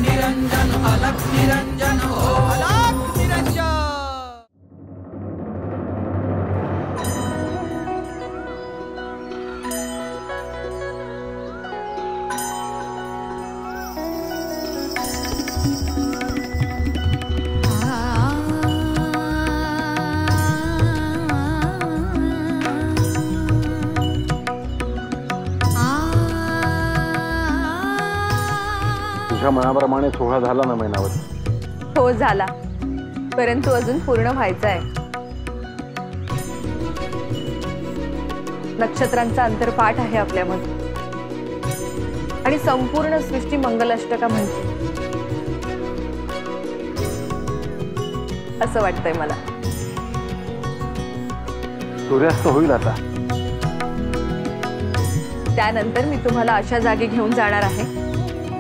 निरंजन अलख निरंजन हो अलख निरंजन। तुझ्या मनाप्रमाणे सोहळा झाला ना मैनावती? हो झाला, परंतु अजून पूर्ण व्हायचा आहे। नक्षत्रांचा अंतरपाठ आहे आपल्यामध्ये आणि संपूर्ण सृष्टी मंगलाष्टका म्हणते असं वाटतंय मला। सूर्यास्त होईल आता, त्यानंतर मी तुम्हाला अशा जागी घेऊन जाणार आहे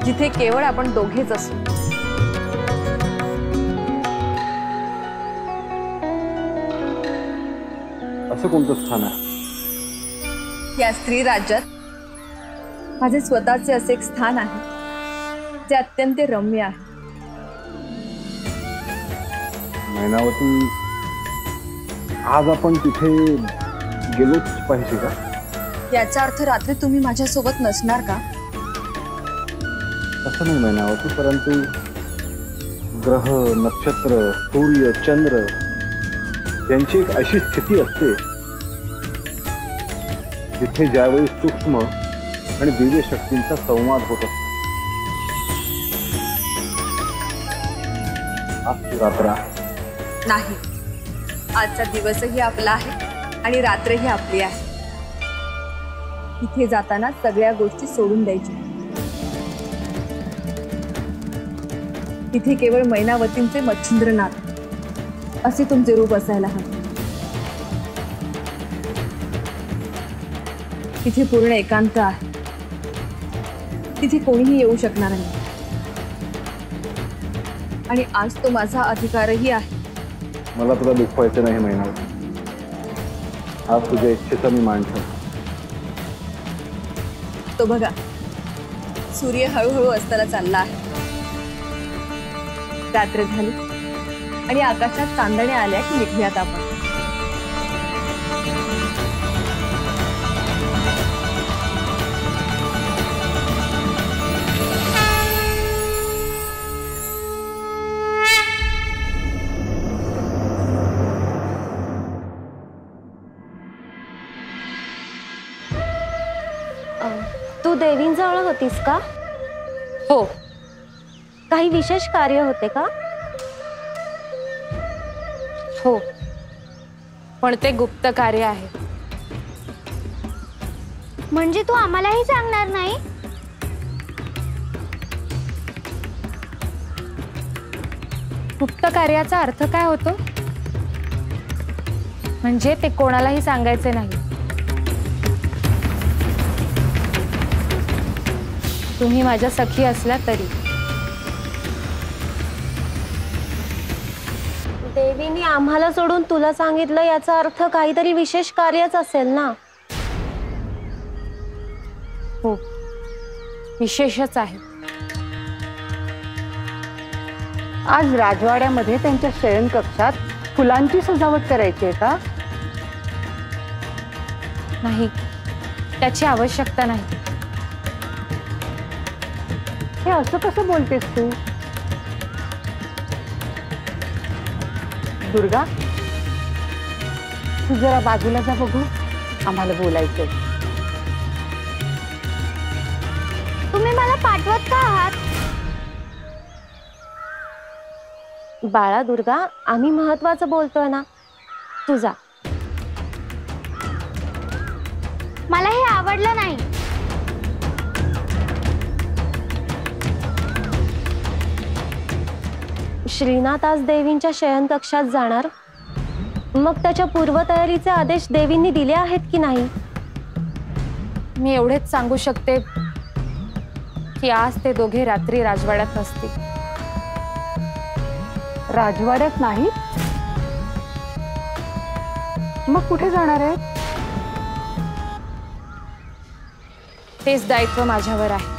जिथे केवळ आपण दोघेच असू। असं कोणतं स्थान आहे? या स्त्री राज्यात माझे स्वतःचे असे एक स्थान आहे जे अत्यंत रम्य आहे। मैनावती, आज आपण तिथे गेलोच पाहिजे का? याचा अर्थ रात्री तुम्ही माझ्या सोबत नसणार का? असं नाही मैनावती, परंतु ग्रह, नक्षत्र, सूर्य, चंद्र यांची एक अशी स्थिती असते जिथे ज्यावेळी सूक्ष्म आणि दिव्य शक्तींचा संवाद होत असतो। आज रात्र नाही, आजचा दिवसही आपला आहे आणि रात्रही आपली आहे। इथे जाताना सगळ्या गोष्टी सोडून द्यायच्या। तिथे केवळ मैनावतींचे मच्छिंद्रनाथ असे तुमचे रूप असायला हवे। तिथे पूर्ण एकांत आहे, तिथे कोणीही येऊ शकणार नाही आणि आज तो माझा अधिकारही आहे। मला तुला दुखवायचं नाही मैनावती, आज तुझ्या इच्छेचा मी मान ठेवतो। तो बघा, सूर्य हळूहळू अस्ताला चालला आहे। रात्र झाली आणि आकाशात चांदण्या आल्या की निघूयात आपण। तू देवींजवळ होतीस का? हो। काही विशेष कार्य होते का? हो, पण ते गुप्त कार्य आहे। म्हणजे तू आम्हालाही सांगणार नाही? गुप्त कार्याचा अर्थ काय होतो? म्हणजे ते कोणालाही सांगायचे नाही। तुम्ही माझ्या सखी असल्या तरी। देवीने आम्हाला सोडून तुला सांगितलं याचा अर्थ काहीतरी विशेष कार्यच असेल ना? हो, विशेषच आहे। आज राजवाड्यामध्ये त्यांच्या शयन कक्षात फुलांची सजावट करायची आहे का? नाही, त्याची आवश्यकता नाही। हे असं कसं बोलतेस तू? दुर्गा, तू जरा बाजूला जा बघू, आम्हाला बोलायचंय। तुम्ही मला पाठवत का आहात? बाळा दुर्गा, आम्ही महत्वाचं बोलतोय ना, तू जा। मला हे आवडलं नाही। श्रीनाथ आज देवींच्या शयन कक्षात जाणार, मग त्याच्या पूर्वतयारीचे आदेश देवींनी दिले आहेत की नाही? मी एवढेच सांगू शकते की आज ते दोघे रात्री राजवाड्यात नसतील। राजवाड्यात नाही? मग कुठे जाणार आहे? तेच दायित्व माझ्यावर आहे।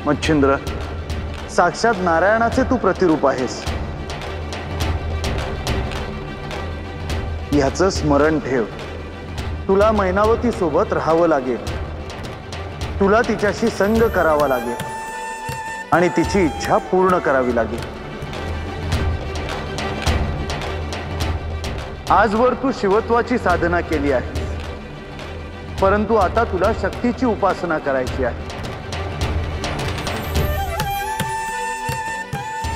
मच्छिंद्र, साक्षात नारायणाचे तू प्रतिरूप आहेस. याचं स्मरण ठेव. तुला मैनावती सोबत राहावं लागेल. तुला तिच्याशी संग करावा लागेल आणि तिची इच्छा पूर्ण करावी लागेल. आजवर तू शिवत्वाची साधना केली आहे, परंतु आता तुला शक्तीची उपासना करायची आहे.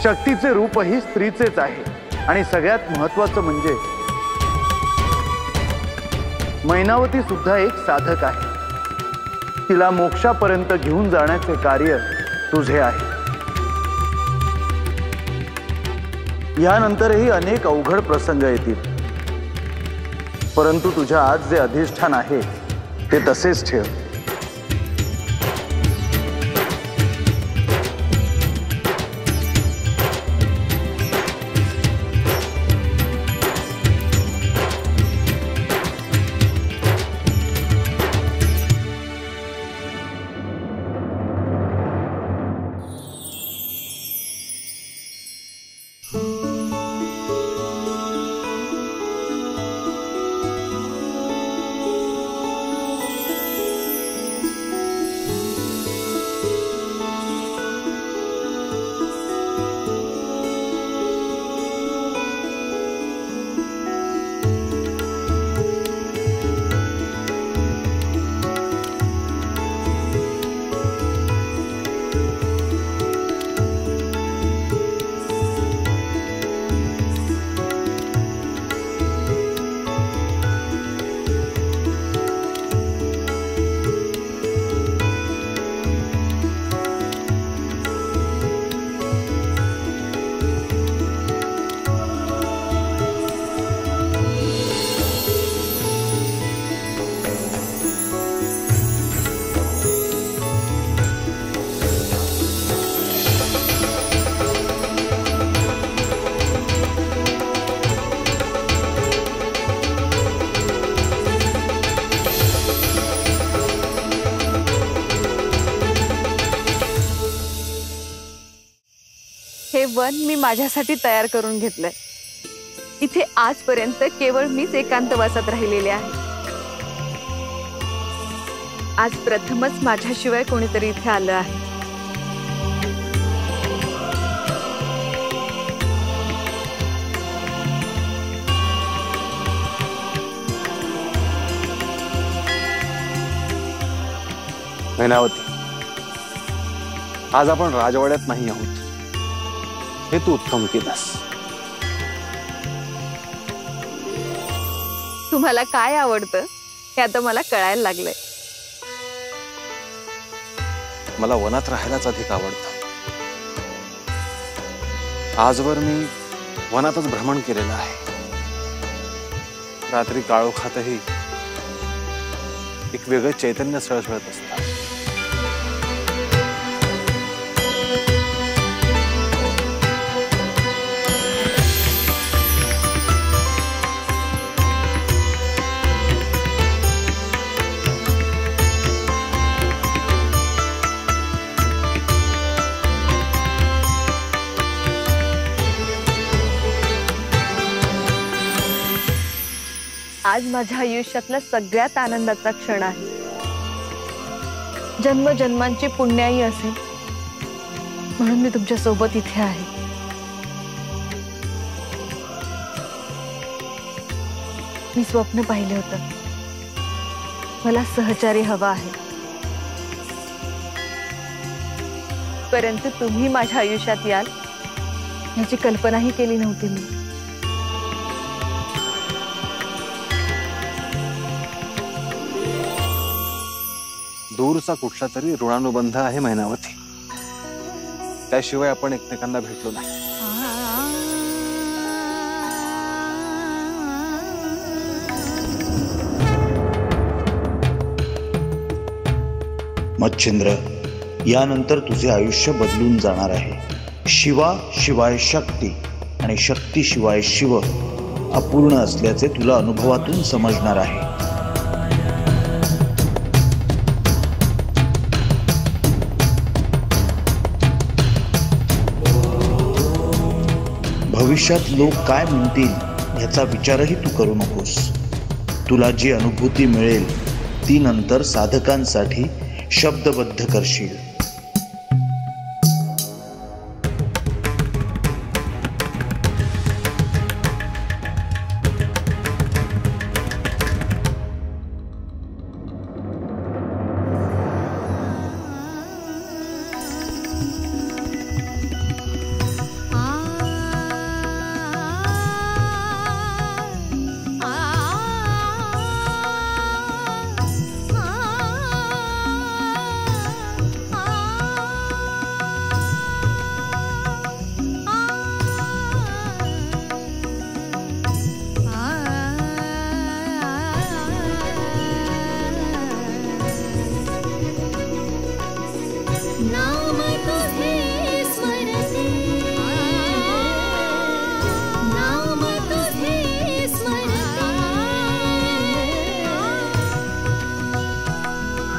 शक्तीचे रूपही स्त्रीचेच आहे आणि सगळ्यात महत्त्वाचं म्हणजे मैनावती सुद्धा एक साधक आहे. तिला मोक्षापर्यंत घेऊन जाण्याचे कार्य तुझे आहे. यानंतरही अनेक अवघड प्रसंग येतील, परंतु तुझ्या आज जे अधिष्ठान आहे ते तसेच ठेव. हे वन मी माझ्यासाठी तयार करून घेतलंय. इथे आजपर्यंत केवळ मीच एकांतवासात राहिलेले आहे. आज प्रथमच माझ्याशिवाय कोणीतरी इथे आलं आहे. मैनावती, आज आपण राजवाड्यात नाही आहोत हे तू उत्तम केलंस. तुम्हाला काय आवडतं हे आता मला कळायला लागलंय. मला वनात राहायलाच अधिक आवडतं. आजवर मी वनातच भ्रमण केलेलं आहे. रात्री काळोखातही एक वेगळं चैतन्य सळसळत असतं. आज माझ्या आयुष्यातला सगळ्यात आनंदाचा क्षण आहे. जन्मजन्मांची पुण्याई असेल म्हणून मी तुमच्या सोबत इथे आहे. मी स्वप्न पाहिले होतं. मला सहचारी हवा आहे, परंतु तुम्ही माझ्या आयुष्यात याल याची कल्पनाही केली नव्हती मी. दूरचा कुठला तरी ऋणानुबंध आहे मैनावती. त्याशिवाय आपण एकमेकांना भेटलो नाही. मच्छिंद्र, यानंतर तुझे आयुष्य बदलून जाणार आहे. शिवा शिवाय शक्ती आणि शक्ती शिवाय शिव अपूर्ण असल्याचे तुला अनुभवातून समजणार आहे. भविष्यात लोक काय म्हणतील याचा विचारही तू करू नकोस. तुला जी अनुभूती मिळेल ती नंतर साधकांसाठी शब्दबद्ध करशील.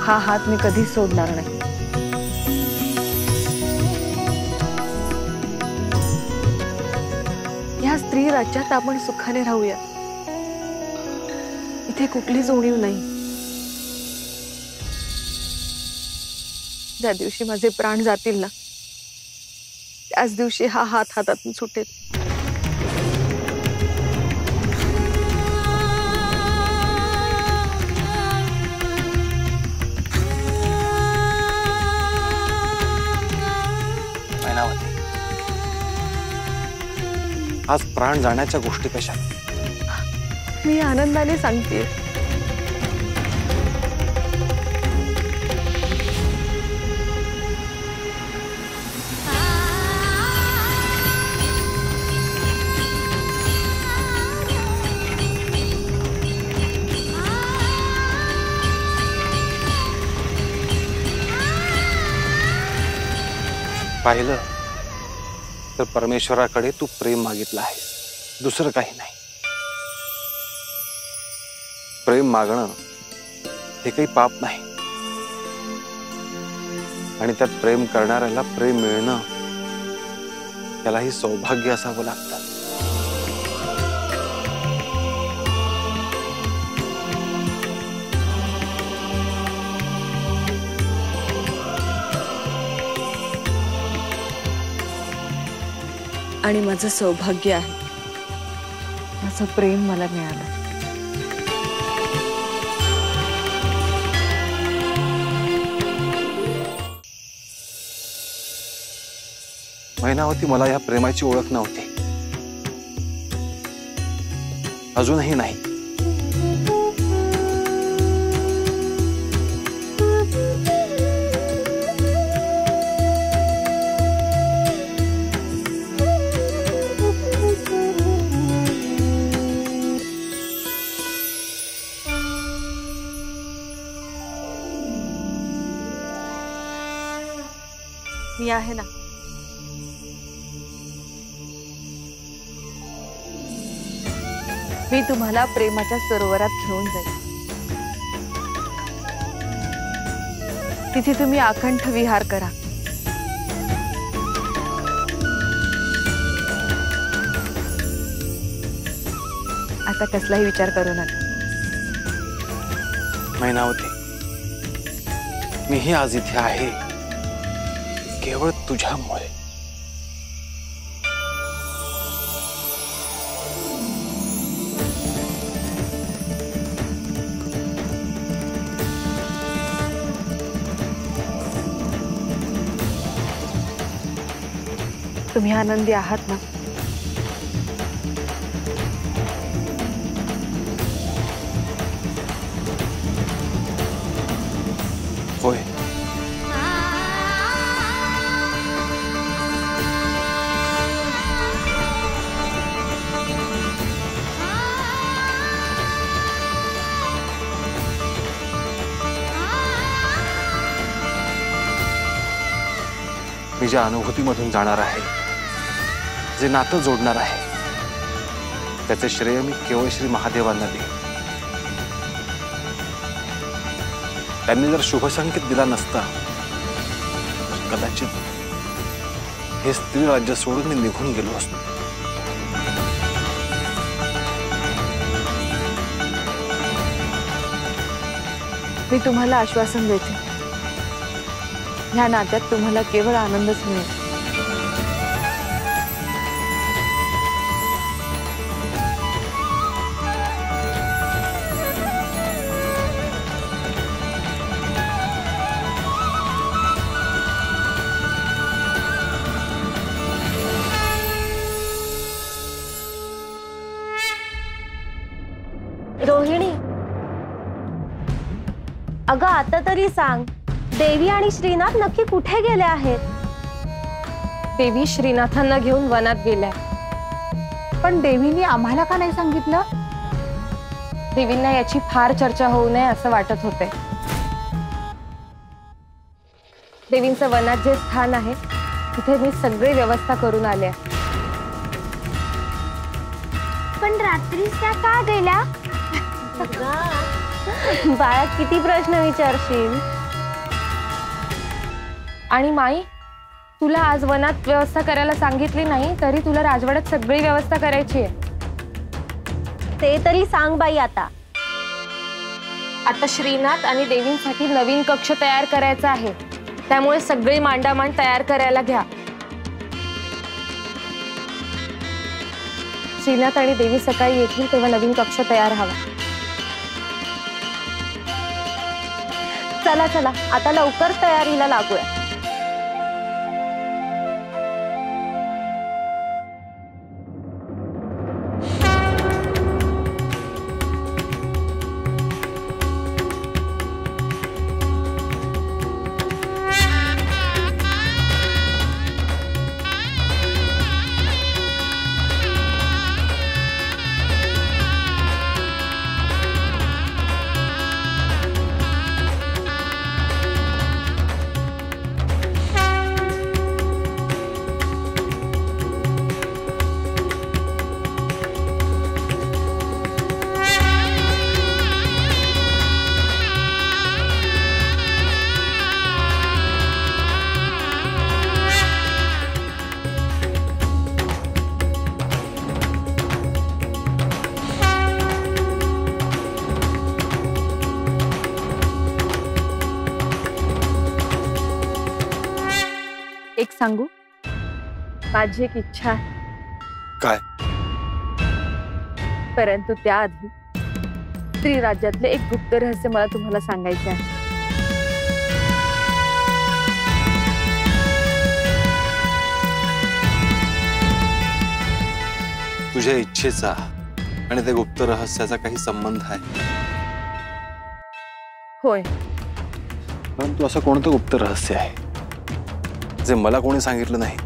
हा हात मी कधीच सोडणार नाही. या स्त्री राज्यात आपण सुखाने राहूया. इथे कुठलीच उणीव नाही. ज्या दिवशी माझे प्राण जातील ना त्याच दिवशी हा हात हातातून सुटेल. आज प्राण जाण्याच्या गोष्टी कशा? मी आनंदाने सांगते. पाहिलं तर परमेश्वराकडे तू प्रेम मागितलं आहेस, दुसरं काही नाही. प्रेम मागणं हे काही पाप नाही आणि त्यात प्रेम करणाऱ्याला प्रेम मिळणं त्यालाही सौभाग्य असावं लागतं. आणि माझं सौभाग्य आहे माझं प्रेम मला मिळालं. मैनावती, मला या प्रेमाची ओळख नव्हती, अजूनही नाही. मी आहे ना. मी तुम्हाला प्रेमाच्या सरोवरात घेऊन जाईल. तिथे तुम्ही अखंड विहार करा. आता कसलाही विचार करू नका. मैनावती, मीही आज इथे आहे केवळ तुझ्यामुळे. तुम्ही आनंदी आहात ना? होय. मी ज्या अनुभूतीमधून जाणार आहे, जे नातं जोडणार आहे, त्याचे श्रेय मी केवळ श्री महादेवांना देईन. त्यांनी जर शुभसंकेत दिला नसता तर कदाचित हे स्त्री राज्य सोडून मी निघून गेलो असतो. मी तुम्हाला आश्वासन देते, ह्या नात्यात तुम्हाला केवळ आनंदच मिळेल. रोहिणी, अगं आता तरी सांग, देवी आणि श्रीनाथ नक्की कुठे गेले आहेत? देवी श्रीनाथांना घेऊन वनात गेल्या. पण देवीने आम्हाला का नाही सांगितलं? देवींना याची फार चर्चा होऊ नये असं वाटत होते. देवींचं वनात जे स्थान आहे तिथे मी सगळी व्यवस्था करून आले. पण रात्री त्या का गेल्या? बाळा, किती प्रश्न विचारशील. आणि माई, तुला आज वनात व्यवस्था करायला सांगितली नाही तरी तुला राजवाड्यात सगळी व्यवस्था करायची आहे. ते तरी सांग बाई. आता श्रीनाथ आणि देवींसाठी नवीन कक्ष तयार करायचा आहे, त्यामुळे सगळी मांडामांड तयार करायला घ्या. श्रीनाथ आणि देवी सकाळी येतील तेव्हा नवीन कक्ष तयार हवा. चला चला, आता लवकर तयारीला लागूया. एक सांगू, माझी एक इच्छा आहे. काय? परंतु त्याआधी स्त्री राज्यातले एक गुप्त रहस्य मला तुम्हाला सांगायचे आहे. तुझ्या इच्छेचा आणि त्या गुप्त रहस्याचा काही संबंध आहे? होय. परंतु असं कोणतं गुप्त रहस्य आहे जे मला कोणी सांगितलं नाही?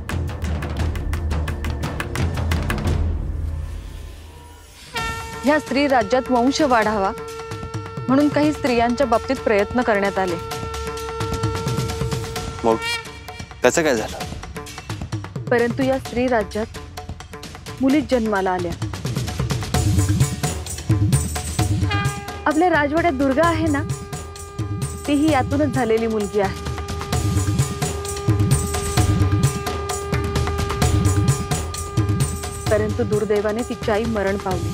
ह्या स्त्री राज्यात वंश वाढावा म्हणून काही स्त्रियांच्या बाबतीत प्रयत्न करण्यात आले. मग त्याचं काय झालं? परंतु या स्त्री राज्यात मुलीच जन्माला आल्या. आपल्या राजवाड्यात दुर्गा आहे ना, तीही यातूनच झालेली मुलगी आहे. परंतु दुर्दैवाने तिची आई मरण पावली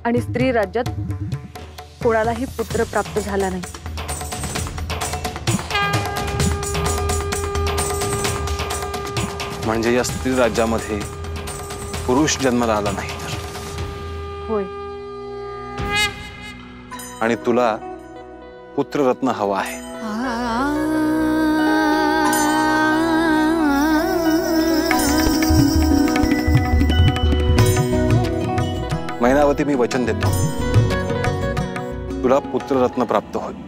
आणि स्त्री राज्यात कोणालाही पुत्र प्राप्त झाला नाही. म्हणजे या स्त्री राज्यामध्ये पुरुष जन्माला आला नाही तर? होय. आणि तुला पुत्ररत्न हवा आहे. मैनावती, मी वचन देतो, तुला पुत्ररत्न प्राप्त होईल.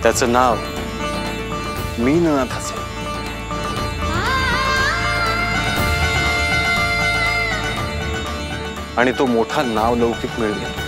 त्याचं नाव मीननाथ असेल. आणि तो मोठा नाव लौकिक मिळवेल.